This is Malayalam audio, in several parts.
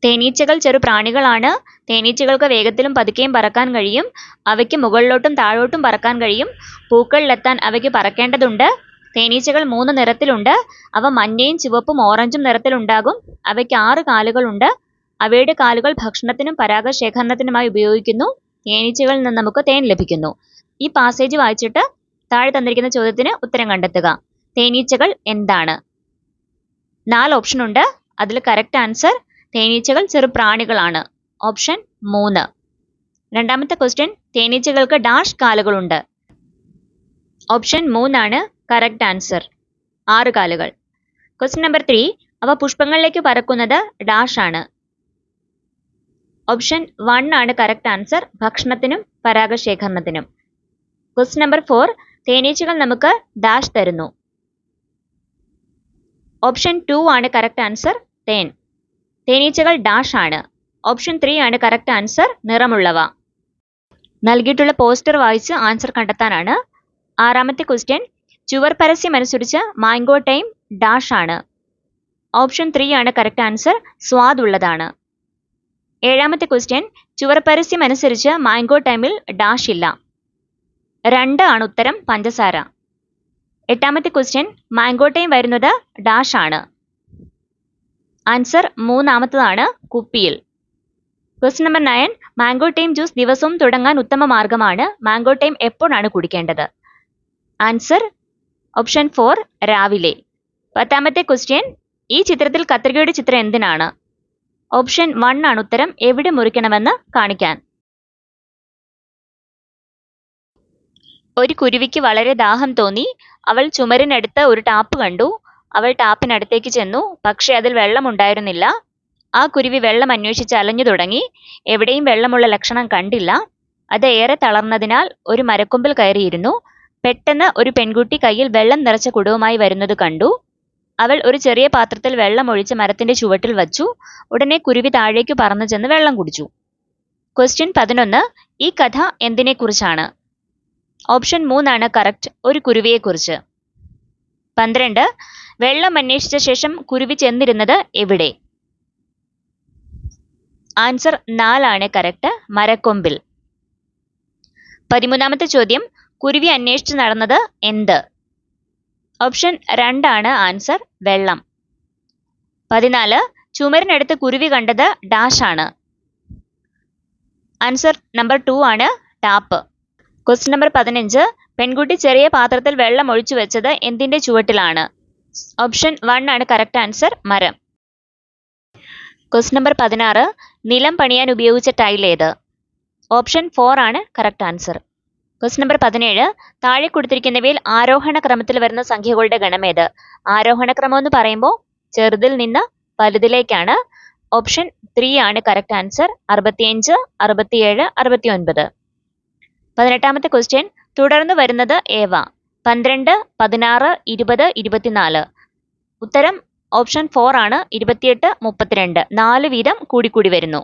തേനീച്ചകൾ ചെറു പ്രാണികളാണ്. തേനീച്ചകൾക്ക് വേഗത്തിലും പതുക്കെയും പറക്കാൻ കഴിയും. അവയ്ക്ക് മുകളിലോട്ടും താഴോട്ടും പറക്കാൻ കഴിയും. പൂക്കളിലെത്താൻ അവയ്ക്ക് പറക്കേണ്ടതുണ്ട്. തേനീച്ചകൾ 3 നിറത്തിലുണ്ട്. അവ മഞ്ഞയും ചുവപ്പും ഓറഞ്ചും നിറത്തിലുണ്ടാകും. അവയ്ക്ക് 6 കാലുകളുണ്ട്. അവയുടെ കാലുകൾ ഭക്ഷണത്തിനും പരാഗശേഖരണത്തിനുമായി ഉപയോഗിക്കുന്നു. തേനീച്ചകളിൽ നിന്ന് നമുക്ക് തേൻ ലഭിക്കുന്നു. ഈ പാസേജ് വായിച്ചിട്ട് താഴെ തന്നിരിക്കുന്ന ചോദ്യത്തിന് ഉത്തരം കണ്ടെത്തുക. തേനീച്ചകൾ എന്താണ്? 4 ഓപ്ഷൻ ഉണ്ട്. അതിൽ കറക്റ്റ് ആൻസർ തേനീച്ചകൾ ചെറു പ്രാണികളാണ്. ഓപ്ഷൻ 3. രണ്ടാമത്തെ ക്വസ്റ്റ്യൻ, തേനീച്ചകൾക്ക് ഡാഷ് കാലുകളുണ്ട്. ഓപ്ഷൻ 3 ആണ് കറക്റ്റ് ആൻസർ, 6 കാലുകൾ. ക്വസ്റ്റ്യൻ നമ്പർ 3, അവ പുഷ്പങ്ങളിലേക്ക് പറക്കുന്നത് ഡാഷ് ആണ്. ഓപ്ഷൻ 1 ആണ് കറക്റ്റ് ആൻസർ, ഭക്ഷണത്തിനും പരാഗശേഖരണത്തിനും. ക്വസ്റ്റ്യൻ നമ്പർ 4, തേനീച്ചകൾ നമുക്ക് ഡാഷ് തരുന്നു. ഓപ്ഷൻ 2 ആണ് കറക്റ്റ് ആൻസർ, തേൻ. തേനീച്ചകൾ ഡാഷ് ആണ്. ഓപ്ഷൻ 3 ആണ് കറക്റ്റ് ആൻസർ, നിറമുള്ളവ. നൽകിയിട്ടുള്ള പോസ്റ്റർ വായിച്ച് ആൻസർ കണ്ടെത്താനാണ്. 6ാമത്തെ ക്വസ്റ്റ്യൻ, ചുവർ പരസ്യം അനുസരിച്ച് മാംഗോ ടൈം ഡാഷ് ആണ്. ഓപ്ഷൻ 3 ആണ് കറക്റ്റ് ആൻസർ, സ്വാദുള്ളതാണ്. 7ാമത്തെ ക്വസ്റ്റ്യൻ, ചുവർ പരസ്യം അനുസരിച്ച് മാംഗോ ടൈമിൽ ഡാഷ് ഇല്ല. 2 ആണ് ഉത്തരം, പഞ്ചസാര. 8ാമത്തെ ക്വസ്റ്റ്യൻ, മാംഗോ ടൈം വരുന്നത് ഡാഷ് ആണ്. ആൻസർ 3ാമത്തതാണ്, കുപ്പിയിൽ. Question number 9, mango time juice ദിവസവും തുടങ്ങാൻ ഉത്തമ മാർഗമാണ്. മാംഗോ ടൈം എപ്പോഴാണ് കുടിക്കേണ്ടത്? ആൻസർ ഓപ്ഷൻ 4, രാവിലെ. 10ാമത്തെ ക്വസ്റ്റ്യൻ, ഈ ചിത്രത്തിൽ കത്രികയുടെ ചിത്രം എന്തിനാണ്? ഓപ്ഷൻ 1 ആണ് ഉത്തരം, എവിടെ മുറിക്കണമെന്ന് കാണിക്കാൻ. ഒരു കുരുവിക്ക് വളരെ ദാഹം തോന്നി. അവൾ ചുമരിനടുത്ത് ഒരു ടാപ്പ് കണ്ടു. അവൾ ടാപ്പിനടുത്തേക്ക് ചെന്നു. പക്ഷേ അതിൽ വെള്ളമുണ്ടായിരുന്നില്ല. ആ കുരുവി വെള്ളം അന്വേഷിച്ച് അലഞ്ഞു തുടങ്ങി. എവിടെയും വെള്ളമുള്ള ലക്ഷണം കണ്ടില്ല. അത് ഏറെ തളർന്നതിനാൽ ഒരു മരക്കൊമ്പിൽ കയറിയിരുന്നു. പെട്ടെന്ന് ഒരു പെൺകുട്ടി കയ്യിൽ വെള്ളം നിറച്ച കുടവുമായി വരുന്നത് കണ്ടു. അവൾ ഒരു ചെറിയ പാത്രത്തിൽ വെള്ളം ഒഴിച്ച് മരത്തിന്റെ ചുവട്ടിൽ വച്ചു. ഉടനെ കുരുവി താഴേക്ക് പറന്നു ചെന്ന് വെള്ളം കുടിച്ചു. ക്വസ്റ്റ്യൻ 11, ഈ കഥ എന്തിനെക്കുറിച്ചാണ്? ഓപ്ഷൻ 3 ആണ് കറക്റ്റ്, ഒരു കുരുവിയെക്കുറിച്ച്. 12, വെള്ളം അന്വേഷിച്ച ശേഷം കുരുവി ചെന്നിരുന്നത് എവിടെ? ആൻസർ 4 ആണ് കറക്റ്റ്, മരക്കൊമ്പിൽ. 13ാമത്തെ ചോദ്യം, കുരുവി അന്വേഷിച്ച് നടന്നത് എന്ത്? ഓപ്ഷൻ 2 ആണ് ആൻസർ, വെള്ളം. 14, ചുമരിനടുത്ത് കുരുവി കണ്ടത് ഡാഷ് ആണ്. ആൻസർ നമ്പർ 2 ആണ്, ടാപ്പ്. ക്വസ്റ്റ്യൻ നമ്പർ 15, പെൺകുട്ടി ചെറിയ പാത്രത്തിൽ വെള്ളം ഒഴിച്ചു വെച്ചത് എന്തിന്റെ ചുവട്ടിലാണ്? ഓപ്ഷൻ 1 ആണ് കറക്റ്റ് ആൻസർ, മരം. ക്വസ്റ്റ്യൻ നമ്പർ 16, നിലം പണിയാൻ ഉപയോഗിച്ച ടൈൽ ഏത്? ഓപ്ഷൻ 4 ആണ് കറക്റ്റ് ആൻസർ. ക്വസ്റ്റ്യൻ നമ്പർ 17, താഴെ കൊടുത്തിരിക്കുന്നവയിൽ ആരോഹണ ക്രമത്തിൽ വരുന്ന സംഖ്യകളുടെ ഗണമേത്? ആരോഹണ ക്രമം എന്ന് പറയുമ്പോൾ ചെറുതിൽ നിന്ന് വലുതിലേക്കാണ്. ഓപ്ഷൻ 3 ആണ് കറക്റ്റ് ആൻസർ, 65, 67, 69. 18ാമത്തെ ക്വസ്റ്റ്യൻ, തുടർന്ന് വരുന്നത് ഏവ? 12, 16, 20, 24. ഉത്തരം ഓപ്ഷൻ 4 ആണ്, 28, 32. 4 വീതം കൂടിക്കൂടി വരുന്നു.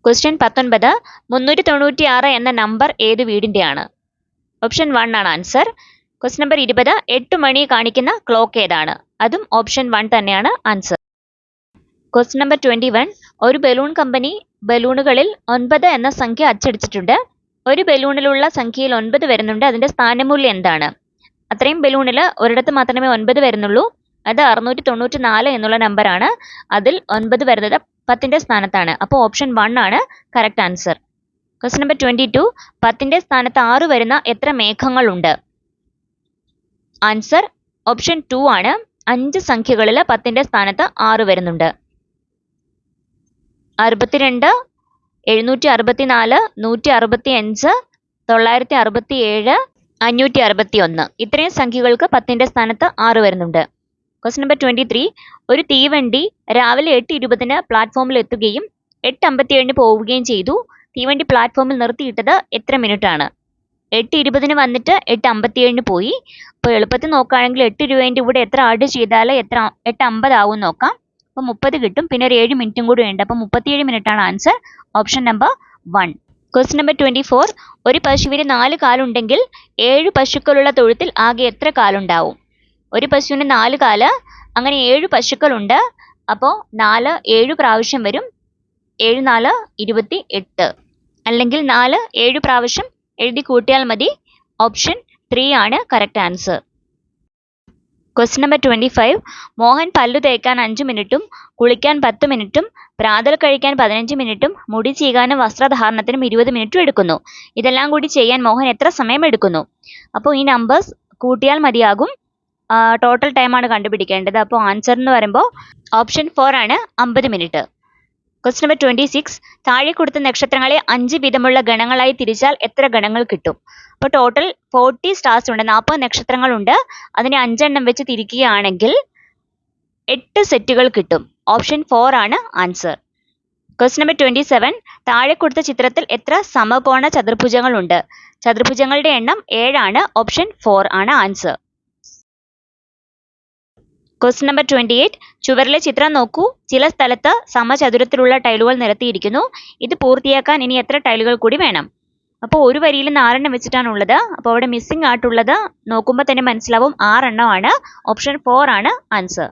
ക്വസ്റ്റ്യൻ 19, 396 എന്ന നമ്പർ ഏത് വീടിന്റെയാണ്? ഓപ്ഷൻ 1 ആണ് ആൻസർ. ക്വസ്റ്റ്യൻ നമ്പർ 20, 8 മണി കാണിക്കുന്ന ക്ലോക്ക് ഏതാണ്? അതും ഓപ്ഷൻ 1 തന്നെയാണ് ആൻസർ. ക്വസ്റ്റ്യൻ നമ്പർ 21, ഒരു ബലൂൺ കമ്പനി ബലൂണുകളിൽ 9 എന്ന സംഖ്യ അച്ചടിച്ചിട്ടുണ്ട്. ഒരു ബലൂണിലുള്ള സംഖ്യയിൽ 9 വരുന്നുണ്ട്. അതിന്റെ സ്ഥാനമൂല്യം എന്താണ്? അത്രയും ബലൂണിൽ ഒരിടത്ത് മാത്രമേ 9 വരുന്നുള്ളൂ. അത് 694 എന്നുള്ള നമ്പറാണ്. അതിൽ 9 വരുന്നത് 10ന്റെ സ്ഥാനത്താണ്. അപ്പോൾ ഓപ്ഷൻ 1 ആണ് കറക്റ്റ് ആൻസർ. ക്വസ്റ്റ്യൻ നമ്പർ 22, 10ന്റെ സ്ഥാനത്ത് 6 വരുന്ന എത്ര മേഘങ്ങളുണ്ട്? ആൻസർ ഓപ്ഷൻ 2 ആണ്. 5 സംഖ്യകളിൽ 10ന്റെ സ്ഥാനത്ത് 6 വരുന്നുണ്ട്. 62, 764, 165, 967, 561. ഇത്രയും സംഖ്യകൾക്ക് 10ന്റെ സ്ഥാനത്ത് 6 വരുന്നുണ്ട്. ക്വസ്റ്റ്യൻ നമ്പർ 23, ഒരു തീവണ്ടി രാവിലെ 8:20 പ്ലാറ്റ്ഫോമിൽ എത്തുകയും 8:57 പോവുകയും ചെയ്തു. തീവണ്ടി പ്ലാറ്റ്ഫോമിൽ നിർത്തിയിട്ടത് എത്ര മിനിറ്റ് ആണ്? 8:20 വന്നിട്ട് 8:57 പോയി. അപ്പോൾ എളുപ്പത്തിൽ നോക്കുകയാണെങ്കിൽ 8 രൂപേൻ്റെ കൂടെ എത്ര ആഡ് ചെയ്താൽ എത്ര 8:50 ആവും നോക്കാം. അപ്പോൾ 30 കിട്ടും. പിന്നെ ഒരു 7 മിനിറ്റും കൂടി ഉണ്ട്. അപ്പോൾ 37 മിനിറ്റ് ആണ് answer, option number 1. Question number 24, ഒരു പശുവിന് 4 കാലുണ്ടെങ്കിൽ 7 പശുക്കളുള്ള തൊഴുത്തിൽ ആകെ എത്ര കാലുണ്ടാവും? ഒരു പശുവിന് 4 കാല്, അങ്ങനെ 7 പശുക്കളുണ്ട്. അപ്പോൾ 4 7 പ്രാവശ്യം വരും. 7 4 28. അല്ലെങ്കിൽ 4 7 പ്രാവശ്യം എഴുതി കൂട്ടിയാൽ മതി. ഓപ്ഷൻ 3 ആണ് correct answer. Question number 25. Mohan പല്ലു തേക്കാൻ 5 മിനിറ്റും കുളിക്കാൻ 10 മിനിറ്റും പ്രാതൽ കഴിക്കാൻ 15 മിനിറ്റും മുടി ചീകാനും വസ്ത്രധാരണത്തിനും 20 മിനിറ്റും എടുക്കുന്നു. ഇതെല്ലാം കൂടി ചെയ്യാൻ മോഹൻ എത്ര സമയം എടുക്കുന്നു? അപ്പോൾ ഈ നമ്പേഴ്സ് കൂട്ടിയാൽ മതിയാകും. ടോട്ടൽ ടൈമാണ് കണ്ടുപിടിക്കേണ്ടത്. അപ്പോൾ ആൻസർ എന്ന് പറയുമ്പോൾ ഓപ്ഷൻ 4 ആണ് 50 മിനിറ്റ്. Question number 26. താഴെ കൊടുത്ത നക്ഷത്രങ്ങളെ 5 വീതമുള്ള ഗണങ്ങളായി തിരിച്ചാൽ എത്ര ഗണങ്ങൾ കിട്ടും? അപ്പോൾ ടോട്ടൽ 40 സ്റ്റാർസ് ഉണ്ട്, 40 നക്ഷത്രങ്ങളുണ്ട്. അതിനെ 5 എണ്ണം വെച്ച് തിരിക്കുകയാണെങ്കിൽ 8 സെറ്റുകൾ കിട്ടും. ഓപ്ഷൻ 4 ആണ് ആൻസർ. Question number 27. താഴെ കൊടുത്ത ചിത്രത്തിൽ എത്ര സമകോണ ചതുർഭുജങ്ങളുണ്ട്? ചതുർഭുജങ്ങളുടെ എണ്ണം 7 ആണ്. ഓപ്ഷൻ 4 ആണ് ആൻസർ. Question number 28. ചുവരിലെ ചിത്രം നോക്കൂ. ചില സ്ഥലത്ത് സമചതുരത്തിലുള്ള ടൈലുകൾ നിരത്തിയിരിക്കുന്നു. ഇത് പൂർത്തിയാക്കാൻ ഇനി എത്ര ടൈലുകൾ കൂടി വേണം? അപ്പോൾ ഒരു വരിയിൽ 4 എണ്ണം വെച്ചിട്ടാണ് ഉള്ളത്. അപ്പോൾ അവിടെ മിസ്സിംഗ് ആയിട്ടുള്ളത് നോക്കുമ്പോൾ തന്നെ മനസ്സിലാവും 6 എണ്ണമാണ്. ഓപ്ഷൻ 4 ആണ് ആൻസർ.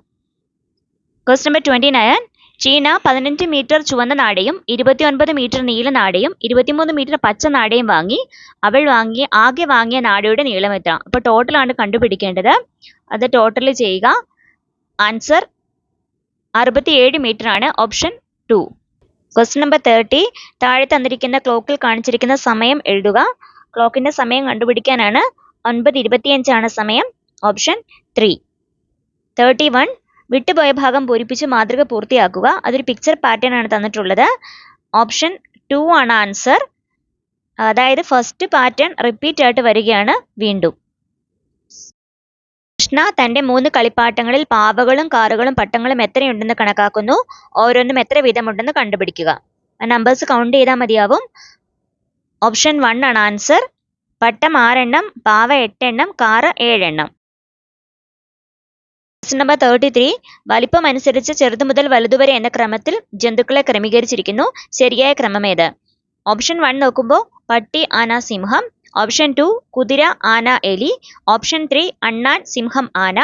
Question number 29. ചീന 15 മീറ്റർ ചുവന്ന നാടയും 29 മീറ്റർ നീല നാടയും 23 മീറ്റർ പച്ച നാടയും വാങ്ങി. അവൾ ആകെ വാങ്ങിയ നാടയുടെ നീളം എത്ര? അപ്പോൾ ടോട്ടലാണ് കണ്ടുപിടിക്കേണ്ടത്. അത് ടോട്ടൽ ചെയ്യുക. ആൻസർ 67 മീറ്റർ ആണ്. ഓപ്ഷൻ 2. Question number 30. താഴെ തന്നിരിക്കുന്ന ക്ലോക്കിൽ കാണിച്ചിരിക്കുന്ന സമയം എഴുതുക. ക്ലോക്കിന്റെ സമയം കണ്ടുപിടിക്കാനാണ്. 9:25 ആണ് സമയം. ഓപ്ഷൻ 3. 31. വിട്ടുപോയ ഭാഗം പൂരിപ്പിച്ച് മാതൃക പൂർത്തിയാക്കുക. അതൊരു പിക്ചർ പാറ്റേൺ ആണ് തന്നിട്ടുള്ളത്. ഓപ്ഷൻ 2 ആണ് ആൻസർ. അതായത് ഫസ്റ്റ് പാറ്റേൺ റിപ്പീറ്റ് ആയിട്ട് വരികയാണ് വീണ്ടും. കൃഷ്ണ തന്റെ 3 കളിപ്പാട്ടങ്ങളിൽ പാവകളും കാറുകളും പട്ടങ്ങളും എത്രയുണ്ടെന്ന് കണക്കാക്കുന്നു. ഓരോന്നും എത്ര വീതമുണ്ടെന്ന് കണ്ടുപിടിക്കുക. നമ്പേഴ്സ് കൗണ്ട് ചെയ്താൽ മതിയാവും. ഓപ്ഷൻ 1 ആണ് ആൻസർ. പട്ടം 6 എണ്ണം, പാവ 8 എണ്ണം, കാറ് 7 എണ്ണം. Question number 33. വലിപ്പം അനുസരിച്ച് ചെറുതു മുതൽ വലുതുവരെ എന്ന ക്രമത്തിൽ ജന്തുക്കളെ ക്രമീകരിച്ചിരിക്കുന്നു. ശരിയായ ക്രമം ഏത്? ഓപ്ഷൻ 1 നോക്കുമ്പോൾ പട്ടി, ആന, സിംഹം. ഓപ്ഷൻ 2 കുതിര, ആന, എലി. ഓപ്ഷൻ 3 അണ്ണാൻ, സിംഹം, ആന.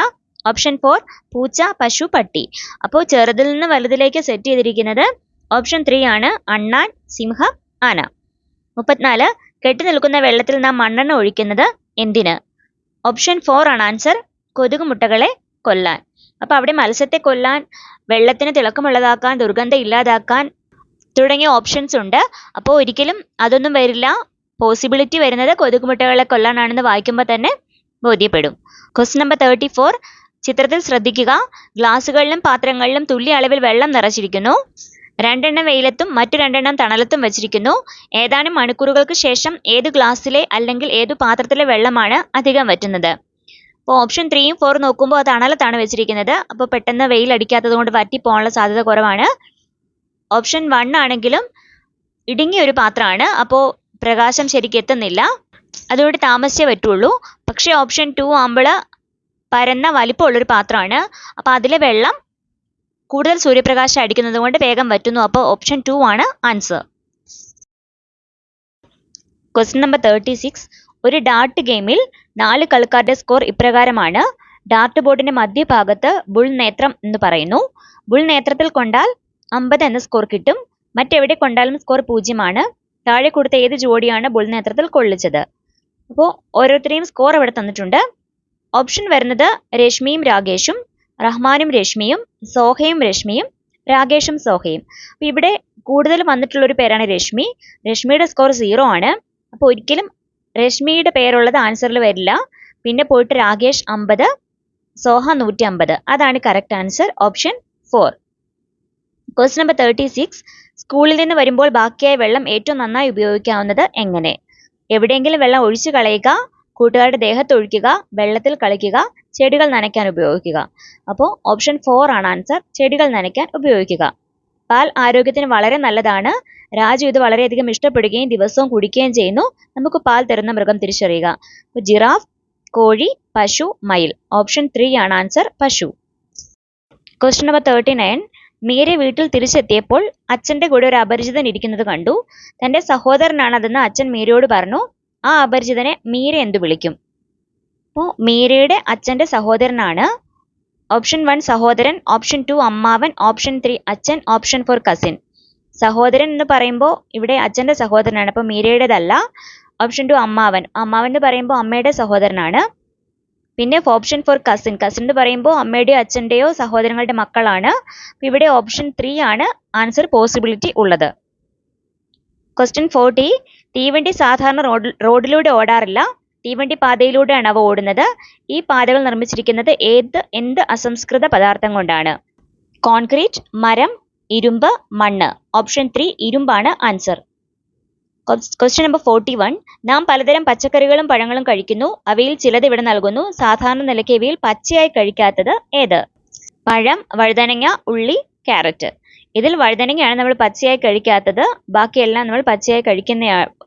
ഓപ്ഷൻ 4 പൂച്ച, പശു, പട്ടി. അപ്പോൾ ചെറുതിൽ നിന്ന് വലുതിലേക്ക് സെറ്റ് ചെയ്തിരിക്കുന്നത് ഓപ്ഷൻ 3 ആണ്. അണ്ണാൻ, സിംഹം, ആന. 34. കെട്ടി നിൽക്കുന്ന വെള്ളത്തിൽ നാം മണ്ണെണ്ണ ഒഴിക്കുന്നത് എന്തിന്? ഓപ്ഷൻ 4 ആണ് ആൻസർ. കൊതുക് മുട്ടകളെ കൊല്ലാൻ. അപ്പോൾ അവിടെ മത്സ്യത്തെ കൊല്ലാൻ, വെള്ളത്തിന് തിളക്കമുള്ളതാക്കാൻ, ദുർഗന്ധം ഇല്ലാതാക്കാൻ തുടങ്ങിയ ഓപ്ഷൻസ് ഉണ്ട്. അപ്പോൾ ഒരിക്കലും അതൊന്നും വരില്ല. പോസിബിലിറ്റി വരുന്നത് കൊതുക് മുട്ടകളെ കൊല്ലാനാണെന്ന് വായിക്കുമ്പോൾ തന്നെ ബോധ്യപ്പെടും. Question number 34. ചിത്രത്തിൽ ശ്രദ്ധിക്കുക. ഗ്ലാസുകളിലും പാത്രങ്ങളിലും തുല്യ അളവിൽ വെള്ളം നിറച്ചിരിക്കുന്നു. 2 എണ്ണം വെയിലത്തും മറ്റു 2 എണ്ണം തണലത്തും വെച്ചിരിക്കുന്നു. ഏതാനും മണിക്കൂറുകൾക്ക് ശേഷം ഏത് ഗ്ലാസ്സിലെ അല്ലെങ്കിൽ ഏതു പാത്രത്തിലെ വെള്ളമാണ് അധികം വറ്റുന്നത്? അപ്പോൾ ഓപ്ഷൻ 3ഉം 4 നോക്കുമ്പോൾ തണലത്താണ് വെച്ചിരിക്കുന്നത്. അപ്പോൾ പെട്ടെന്ന് വെയിൽ അടിക്കാത്തത് കൊണ്ട് വറ്റിപ്പോകാനുള്ള സാധ്യത കുറവാണ്. ഓപ്ഷൻ 1 ആണെങ്കിലും ഇടുങ്ങിയ ഒരു പാത്രമാണ്. അപ്പോൾ പ്രകാശം ശരിക്കും എത്തുന്നില്ല, അതുകൊണ്ട് താമസിച്ചേ പറ്റുള്ളൂ. പക്ഷേ ഓപ്ഷൻ 2 ആകുമ്പോൾ പരന്ന വലിപ്പമുള്ളൊരു പാത്രമാണ്. അപ്പോൾ അതിലെ വെള്ളം കൂടുതൽ സൂര്യപ്രകാശം അടിക്കുന്നത് കൊണ്ട് വേഗം വറ്റുന്നു. അപ്പോൾ ഓപ്ഷൻ 2 ആണ് ആൻസർ. Question number 36. ഒരു ഡാർട്ട് ഗെയിമിൽ 4 കളിക്കാരുടെ സ്കോർ ഇപ്രകാരമാണ്. ഡാർട്ട് ബോർഡിന്റെ മധ്യഭാഗത്ത് ബുൾ നേത്രം എന്ന് പറയുന്നു. ബുൾ നേത്രത്തിൽ കൊണ്ടാൽ 50 എന്ന സ്കോർ കിട്ടും. മറ്റെവിടെ കൊണ്ടാലും സ്കോർ 0 ആണ്. താഴെ കൊടുത്ത ഏത് ജോഡിയാണ് ബുൾ നേത്രത്തിൽ കൊള്ളിച്ചത്? അപ്പോൾ ഓരോരുത്തരെയും സ്കോർ അവിടെ തന്നിട്ടുണ്ട്. ഓപ്ഷൻ വരുന്നത് രശ്മിയും രാകേഷും, റഹ്മാനും രശ്മിയും, സോഹയും രശ്മിയും, രാകേഷും സോഹയും. അപ്പോൾ ഇവിടെ കൂടുതൽ വന്നിട്ടുള്ളൊരു പേരാണ് രശ്മി. രശ്മിയുടെ സ്കോർ 0 ആണ്. അപ്പോൾ ഒരിക്കലും രശ്മിയുടെ പേരുള്ളത് ആൻസറിൽ വരില്ല. പിന്നെ പോയിട്ട് രാകേഷ് 50, സോഹ 150. അതാണ് correct answer. Option 4. Question number 36. സ്കൂളിൽ നിന്ന് വരുമ്പോൾ ബാക്കിയായ വെള്ളം ഏറ്റവും നന്നായി ഉപയോഗിക്കാവുന്നത് എങ്ങനെ? എവിടെയെങ്കിലും വെള്ളം ഒഴിച്ചു കളയുക, കൂട്ടുകാരുടെ ദേഹത്ത് ഒഴിക്കുക, വെള്ളത്തിൽ കളിക്കുക, ചെടികൾ നനയ്ക്കാൻ ഉപയോഗിക്കുക. അപ്പോൾ ഓപ്ഷൻ 4 ആണ് ആൻസർ. ചെടികൾ നനയ്ക്കാൻ ഉപയോഗിക്കുക. പാൽ ആരോഗ്യത്തിന് വളരെ നല്ലതാണ്. രാജു ഇത് വളരെയധികം ഇഷ്ടപ്പെടുകയും ദിവസവും കുടിക്കുകയും ചെയ്യുന്നു. നമുക്ക് പാൽ തരുന്ന മൃഗം തിരിച്ചറിയുക. ജിറാഫ്, കോഴി, പശു, മയിൽ. ഓപ്ഷൻ 3 ആണ് ആൻസർ. പശു. Question number 39. മീര വീട്ടിൽ തിരിച്ചെത്തിയപ്പോൾ അച്ഛന്റെ കൂടെ ഒരു അപരിചിതൻ ഇരിക്കുന്നത് കണ്ടു. തന്റെ സഹോദരനാണ് അതെന്ന് അച്ഛൻ മീരയോട് പറഞ്ഞു. ആ അപരിചിതനെ മീര എന്തു വിളിക്കും? അപ്പോൾ മീരയുടെ അച്ഛന്റെ സഹോദരനാണ്. ഓപ്ഷൻ 1 സഹോദരൻ, ഓപ്ഷൻ 2 അമ്മാവൻ, ഓപ്ഷൻ 3 അച്ഛൻ, ഓപ്ഷൻ 4 കസിൻ. സഹോദരൻ എന്ന് പറയുമ്പോൾ ഇവിടെ അച്ഛന്റെ സഹോദരനാണ്, അപ്പോൾ മീരയുടേതല്ല. ഓപ്ഷൻ 2 അമ്മാവൻ, അമ്മാവൻ എന്ന് പറയുമ്പോൾ അമ്മയുടെ സഹോദരനാണ്. പിന്നെ ഓപ്ഷൻ 4 കസിൻ, കസിൻ എന്ന് പറയുമ്പോൾ അമ്മയുടെയോ അച്ഛന്റെയോ സഹോദരങ്ങളുടെ മക്കളാണ്. ഇവിടെ ഓപ്ഷൻ 3 ആണ് ആൻസർ പോസിബിലിറ്റി ഉള്ളത്. ക്വസ്റ്റ്യൻ 40. തീവണ്ടി സാധാരണ റോഡിലൂടെ ഓടാറില്ല, തീവണ്ടി പാതയിലൂടെയാണ് അവ ഓടുന്നത്. ഈ പാതകൾ നിർമ്മിച്ചിരിക്കുന്നത് എന്ത് അസംസ്കൃത പദാർത്ഥം കൊണ്ടാണ്? കോൺക്രീറ്റ്, മരം, ഇരുമ്പ്, മണ്ണ്. ഓപ്ഷൻ 3 ഇരുമ്പാണ് ആൻസർ. Question number 41. നാം പലതരം പച്ചക്കറികളും പഴങ്ങളും കഴിക്കുന്നു, അവയിൽ ചിലത് ഇവിടെ നൽകുന്നു. സാധാരണ നിലയ്ക്ക് ഇവയിൽ പച്ചയായി കഴിക്കാത്തത് ഏത്? പഴം, വഴുതനങ്ങ, ഉള്ളി, ക്യാരറ്റ്. ഇതിൽ വഴുതനങ്ങയാണ് നമ്മൾ പച്ചയായി കഴിക്കാത്തത്, ബാക്കിയെല്ലാം നമ്മൾ പച്ചയായി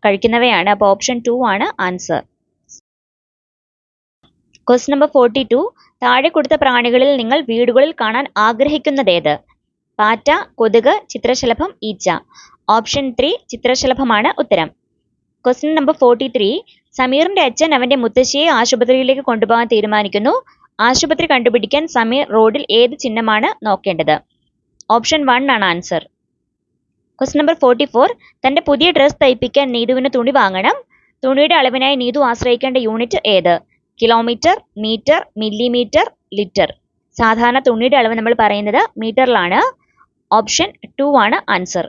കഴിക്കുന്നവയാണ്. അപ്പോൾ ഓപ്ഷൻ 2 ആണ് ആൻസർ. Question number 42. താഴെ കൊടുത്ത പ്രാണികളിൽ നിങ്ങൾ വീടുകളിൽ കാണാൻ ആഗ്രഹിക്കുന്നതേത്? പാറ്റ, കൊതുക്, ചിത്രശലഭം, ഈച്ച. ഓപ്ഷൻ 3 ചിത്രശലഭമാണ് ഉത്തരം. Question number 43. സമീറിന്റെ അച്ഛൻ അവന്റെ മുത്തശ്ശിയെ ആശുപത്രിയിലേക്ക് കൊണ്ടുപോകാൻ തീരുമാനിക്കുന്നു. ആശുപത്രി കണ്ടുപിടിക്കാൻ സമീർ റോഡിൽ ഏത് ചിഹ്നമാണ് നോക്കേണ്ടത്? ഓപ്ഷൻ 1 ആണ് ആൻസർ. Question number 44. തന്റെ പുതിയ ഡ്രസ് തയ്പ്പിക്കാൻ നീതുവിന് തുണി വാങ്ങണം. തുണിയുടെ അളവിനായി നീതു ആശ്രയിക്കേണ്ട യൂണിറ്റ് ഏത്? Kilometre, metre, millimetre, litre. സാധാരണ തുണിയുടെ അളവ് നമ്മൾ പറയുന്നത് മീറ്ററിലാണ്. ഓപ്ഷൻ 2 ആണ് ആൻസർ.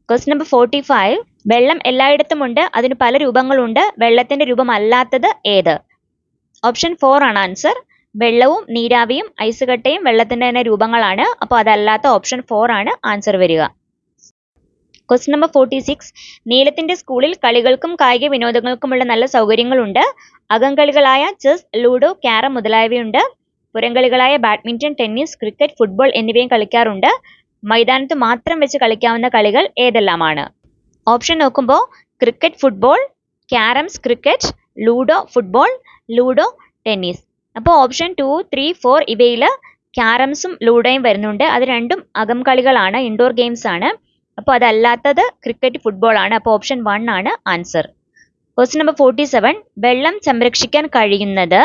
Question number 45. വെള്ളം എല്ലായിടത്തും ഉണ്ട്, അതിന് പല രൂപങ്ങളുണ്ട്, വെള്ളത്തിന്റെ രൂപമല്ലാത്തത് ഏത്? ഓപ്ഷൻ 4 ആണ് ആൻസർ. വെള്ളവും നീരാവിയും ഐസ് കട്ടയും വെള്ളത്തിന്റെ തന്നെ രൂപങ്ങളാണ്, അപ്പോൾ അതല്ലാത്ത ഓപ്ഷൻ 4 ആണ് ആൻസർ വരിക. Question number 46. നീലത്തിന്റെ സ്കൂളിൽ കളികൾക്കും കായിക വിനോദങ്ങൾക്കുമുള്ള നല്ല സൗകര്യങ്ങളുണ്ട്. അകംകളികളായ ചെസ്, ലൂഡോ, ക്യാരം മുതലായവയുണ്ട്. പുറംകളികളായ ബാഡ്മിന്റൺ, ടെന്നീസ്, ക്രിക്കറ്റ്, ഫുട്ബോൾ എന്നിവയും കളിക്കാറുണ്ട്. മൈതാനത്ത് മാത്രം വെച്ച് കളിക്കാവുന്ന കളികൾ ഏതെല്ലാമാണ്? ഓപ്ഷൻ നോക്കുമ്പോൾ cricket, football, carroms, cricket, ludo, football, ludo, tennis. അപ്പോൾ ഓപ്ഷൻ 2, 3, 4 ഇവയിൽ ക്യാരംസും ലൂഡോയും വരുന്നുണ്ട്. അത് രണ്ടും അകം കളികളാണ്, ഇൻഡോർ ഗെയിംസ് ആണ്. അപ്പോൾ അതല്ലാത്തത് ക്രിക്കറ്റ്, ഫുട്ബോൾ ആണ്. അപ്പോൾ ഓപ്ഷൻ 1 ആണ് ആൻസർ. Question number 47. വെള്ളം സംരക്ഷിക്കാൻ കഴിയുന്നത്?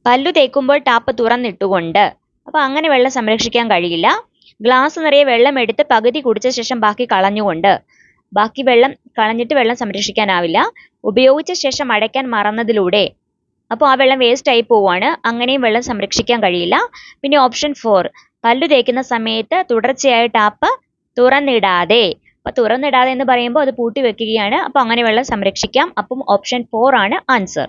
പല്ലു തേക്കുമ്പോൾ ടാപ്പ് തുറന്നിട്ടുകൊണ്ട്. അപ്പോൾ അങ്ങനെ വെള്ളം സംരക്ഷിക്കാൻ കഴിയില്ല. ഗ്ലാസ് നിറയെ വെള്ളം എടുത്ത് പകുതി കുടിച്ച ശേഷം ബാക്കി കളഞ്ഞുകൊണ്ട്. ബാക്കി വെള്ളം കളഞ്ഞിട്ട് വെള്ളം സംരക്ഷിക്കാനാവില്ല. ഉപയോഗിച്ച ശേഷം അടയ്ക്കാൻ മറന്നതിലൂടെ. അപ്പോൾ ആ വെള്ളം വേസ്റ്റ് ആയി പോവാണ്, അങ്ങനെയും വെള്ളം സംരക്ഷിക്കാൻ കഴിയില്ല. പിന്നെ ഓപ്ഷൻ 4. പല്ലു തേക്കുന്ന സമയത്ത് തുടർച്ചയായ ടാപ്പ് തുറന്നിടാതെ. അപ്പൊ തുറന്നിടാതെ എന്ന് പറയുമ്പോൾ അത് പൂട്ടി വെക്കുകയാണ്, അപ്പൊ അങ്ങനെ വെള്ളം സംരക്ഷിക്കാം. അപ്പം ഓപ്ഷൻ 4 ആണ് ആൻസർ.